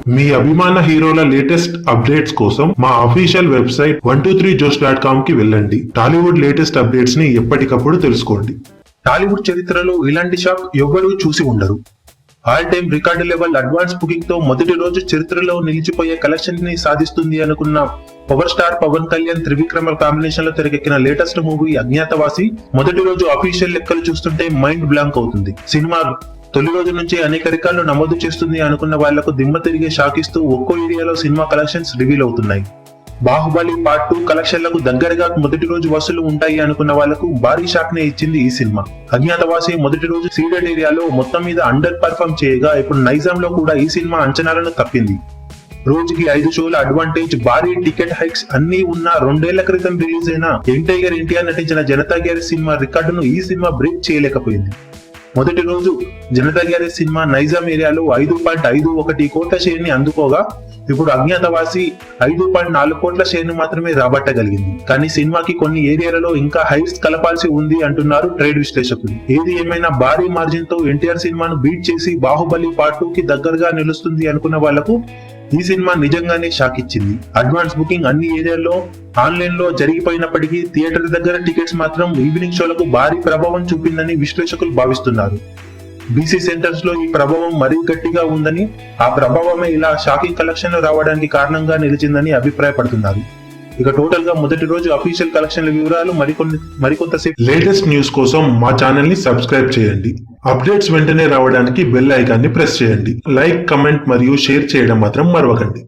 మీ అభిమాన హీరోల latest updates కోసం మా అఫీషియల్ వెబ్సైట్ 123josh.com కి వెళ్ళండి. టాలీవుడ్ లేటెస్ట్ అప్డేట్స్ ని ఎప్పటికప్పుడు తెలుసుకోండి. టాలీవుడ్ చరిత్రలో ఇలాంటి షాక్ ఎవ్వరూ చూసి ఉండరు. All time record level advance booking తో మొదటి రోజు చరిత్రలో నిలిచిపోయే కలెక్షన్ ని సాధిస్తుంది అనుకున్న power star Pawan Kalyan Trivikrama combination లో తెరకెక్కిన లేటెస్ట్ మూవీ అజ్ఞాతవాసి మొదటి రోజు అఫీషియల్ లెక్కలు చూస్తుంటే మైండ్ బ్లాంక్ అవుతుంది. సినిమా తొలి రోజు నుంచి అనేక రికార్డులు నమోదు చేస్తుంది అనుకున్న వాళ్లకు దిమ్మ తిరిగే షాక్ ఇస్తూ ఒక్కో ఏరియాలో సినిమా కలెక్షన్స్ రివీల్ అవుతున్నాయి. బాహుబలి పార్ట్ 2 కలెక్షన్లకు దగ్గరగా మొదటి రోజు వసూలు ఉంటాయి అనుకున్న వాళ్లకు భారీ షాక్ నే ఇచ్చింది ఈ సినిమా. అజ్ఞాతవాసి మొదటి రోజు సీడెడ్ ఏరియాలో మొత్తం మీద అండర్ పర్ఫార్మ్ చేయగా ఇప్పుడు నైజాం లో కూడా ఈ సినిమా అంచనాలను తప్పింది. రోజుకి 5 షోల అడ్వాంటేజ్, భారీ టికెట్ హైక్స్ అన్ని ఉన్న 2 ఏళ్ల క్రితం రిలీజ్ అయిన ఎన్టీఆర్ నటించిన జనతా గ్యారేజ్ సినిమా రికార్డును ఈ సినిమా బ్రేక్ చేయలేకపోయింది. మొదటి రోజు జనతా గ్యారేజ్ సినిమా నైజాం ఏరియాలో 5.51 కోట్ల షేర్ ని అందుకోగా ఇప్పుడు అజ్ఞాతవాసి 5.4 కోట్ల షేర్ ని మాత్రమే రాబట్టగలిగింది. కానీ సినిమాకి కొన్ని ఏరియాలలో ఇంకా హైస్ కలపాల్సి ఉంది అంటున్నారు ట్రేడ్ విశ్లేషకులు. ఏది ఏమైనా భారీ మార్జిన్ తో ఎన్టీఆర్ సినిమాను బీట్ చేసి బాహుబలి పార్ట్ 2 కి దగ్గరగా నిలుస్తుంది అనుకున్న వాళ్లకు ఈ సినిమా నిజంగానే షాక్ ఇచ్చింది. అడ్వాన్స్ బుకింగ్ అన్ని ఏరియాల్లో ఆన్లైన్ లో జరిగిపోయినప్పటికీ థియేటర్ దగ్గర టికెట్స్ మాత్రం ఈవినింగ్ షోలకు భారీ ప్రభావం చూపిందని విశ్లేషకులు భావిస్తున్నారు. బీసీ సెంటర్స్ లో ఈ ప్రభావం మరీ గట్టిగా ఉందని, ఆ ప్రభావమే ఇలా షాకింగ్ కలెక్షన్లు రావడానికి కారణంగా నిలిచిందని అభిప్రాయపడుతున్నారు. ఇక టోటల్ గా మొదటి రోజు అఫీషియల్ కలెక్షన్ల వివరాలు మరికొంతసేపు. లేటెస్ట్ న్యూస్ కోసం మా ఛానల్ ని సబ్స్క్రైబ్ చేయండి. అప్డేట్స్ వెంటనే రావడానికి బెల్ ఐకాన్ ని ప్రెస్ చేయండి. లైక్, కమెంట్ మరియు షేర్ చేయడం మాత్రం మరవకండి.